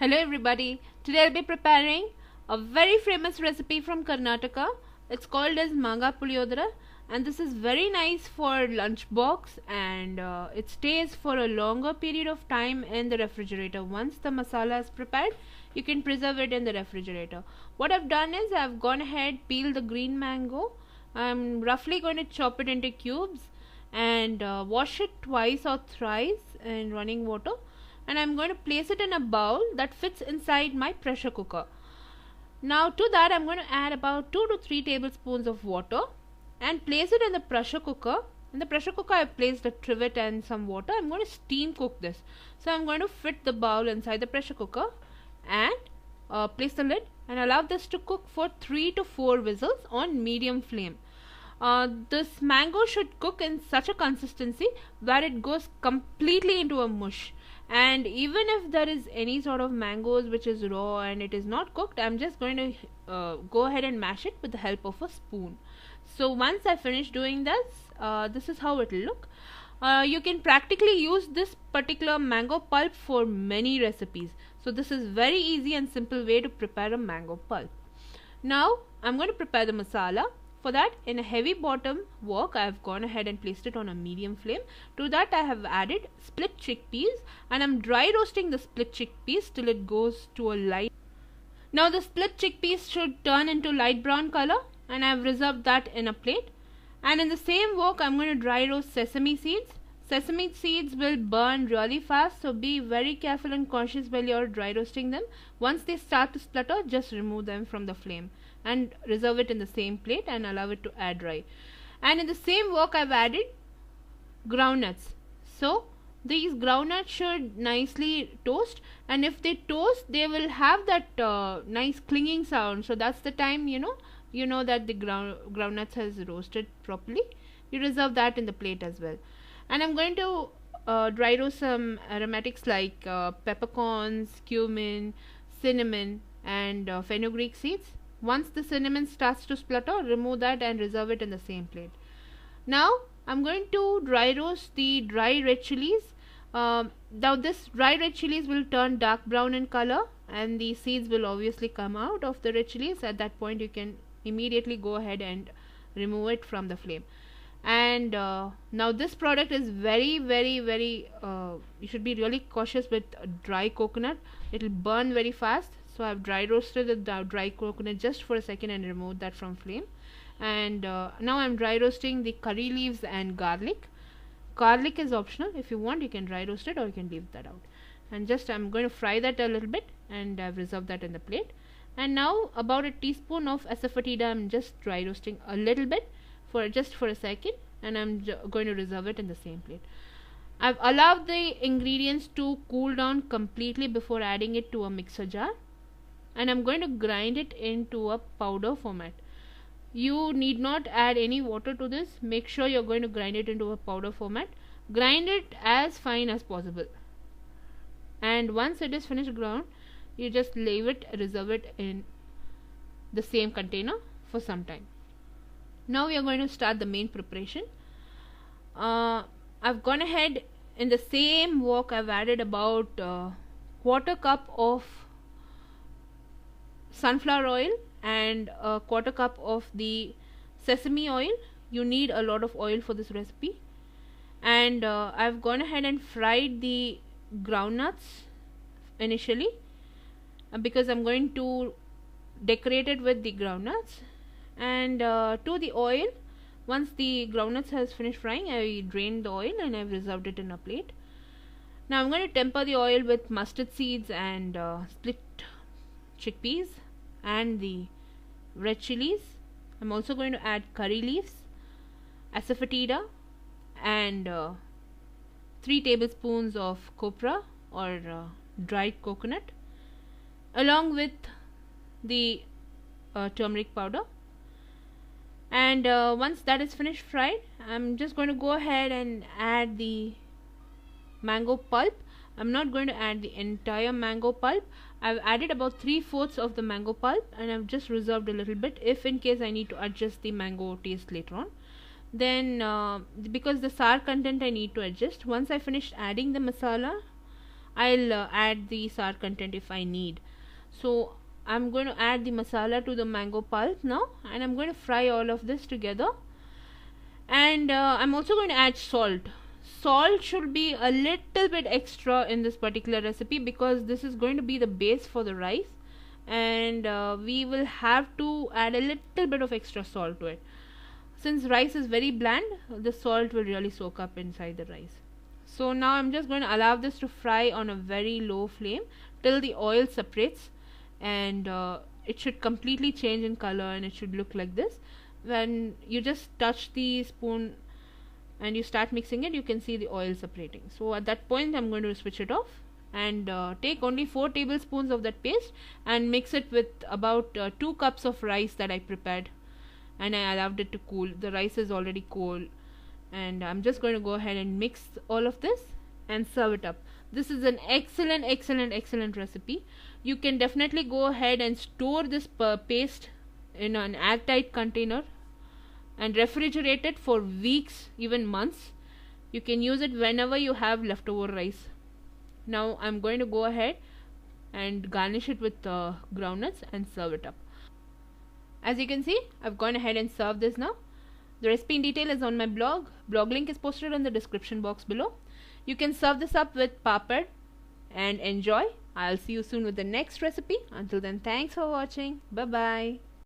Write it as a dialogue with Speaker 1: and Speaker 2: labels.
Speaker 1: Hello everybody. Today I'll be preparing a very famous recipe from Karnataka. It's called as Manga Puliyodara, and this is very nice for lunchbox, and it stays for a longer period of time in the refrigerator. Once the masala is prepared, you can preserve it in the refrigerator. What I've done is I've gone ahead, peeled the green mango. I'm roughly going to chop it into cubes and wash it twice or thrice in running water, and I'm going to place it in a bowl that fits inside my pressure cooker. Now to that I'm going to add about 2 to 3 tablespoons of water and place it in the pressure cooker. In the pressure cooker I've placed a trivet and some water. I'm going to steam cook this. So I'm going to fit the bowl inside the pressure cooker and place the lid and allow this to cook for 3 to 4 whistles on medium flame. This mango should cook in such a consistency where it goes completely into a mush. And even if there is any sort of mangoes which is raw and it is not cooked, I'm just going to go ahead and mash it with the help of a spoon. So once I finish doing this, this is how it will look. You can practically use this particular mango pulp for many recipes. So this is very easy and simple way to prepare a mango pulp. Now I'm going to prepare the masala. For that, in a heavy bottom wok, I have gone ahead and placed it on a medium flame. To that I have added split chickpeas and I'm dry roasting the split chickpeas till it goes to a light. Now the split chickpeas should turn into light brown color and I have reserved that in a plate. And in the same wok, I am going to dry roast sesame seeds. Sesame seeds will burn really fast, so be very careful and cautious while you are dry roasting them. Once they start to splutter, just remove them from the flame and reserve it in the same plate and allow it to air dry. And in the same wok I've added groundnuts. So these groundnuts should nicely toast, and if they toast they will have that nice clinging sound. So that's the time you know that the groundnuts has roasted properly. You reserve that in the plate as well. And I'm going to dry roast some aromatics like peppercorns, cumin, cinnamon and fenugreek seeds. Once the cinnamon starts to splutter, remove that and reserve it in the same plate. Now I'm going to dry roast the dry red chilies. Now this dry red chilies will turn dark brown in color and the seeds will obviously come out of the red chilies. At that point you can immediately go ahead and remove it from the flame. And now this product is very you should be really cautious with dry coconut. It will burn very fast. So I've dry roasted the dry coconut just for a second and removed that from flame. And now I'm dry roasting the curry leaves and garlic. Garlic is optional. If you want, you can dry roast it or you can leave that out. And just I'm going to fry that a little bit and I've reserved that in the plate. And now about a teaspoon of asafoetida I'm just dry roasting a little bit for just for a second, and I'm going to reserve it in the same plate. I've allowed the ingredients to cool down completely before adding it to a mixer jar, and I'm going to grind it into a powder format. You need not add any water to this. Make sure you're going to grind it into a powder format. Grind it as fine as possible, and once it is finished ground, you just leave it, reserve it in the same container for some time. Now we are going to start the main preparation. I've gone ahead in the same wok. I've added about quarter cup of sunflower oil and a quarter cup of the sesame oil. You need a lot of oil for this recipe. And I've gone ahead and fried the groundnuts initially because I'm going to decorate it with the groundnuts. And to the oil, once the groundnuts has finished frying, I drained the oil and I've reserved it in a plate. Now I'm going to temper the oil with mustard seeds and split chickpeas and the red chilies. I'm also going to add curry leaves, asafoetida and 3 tablespoons of copra or dried coconut, along with the turmeric powder. And once that is finished fried, I'm just going to go ahead and add the mango pulp. I'm not going to add the entire mango pulp. I've added about 3/4 of the mango pulp and I've just reserved a little bit if in case I need to adjust the mango taste later on. Then because the sour content I need to adjust. Once I finish adding the masala, I'll add the sour content if I need. So I'm going to add the masala to the mango pulp now, and I'm going to fry all of this together. And I'm also going to add salt. Salt should be a little bit extra in this particular recipe because this is going to be the base for the rice, and we will have to add a little bit of extra salt to it. Since rice is very bland, the salt will really soak up inside the rice. So now I'm just going to allow this to fry on a very low flame till the oil separates, and it should completely change in color, and it should look like this. When you just touch the spoon and you start mixing it, you can see the oil separating. So at that point I'm going to switch it off and take only 4 tablespoons of that paste and mix it with about 2 cups of rice that I prepared, and I allowed it to cool. The rice is already cold, and I'm just going to go ahead and mix all of this and serve it up. This is an excellent recipe. You can definitely go ahead and store this paste in an airtight container and refrigerate it for weeks, even months. You can use it whenever you have leftover rice. Now I'm going to go ahead and garnish it with groundnuts and serve it up. As you can see, I've gone ahead and served this now. The recipe in detail is on my blog. Blog link is posted in the description box below. You can serve this up with papad and enjoy. I'll see you soon with the next recipe. Until then, thanks for watching. Bye bye.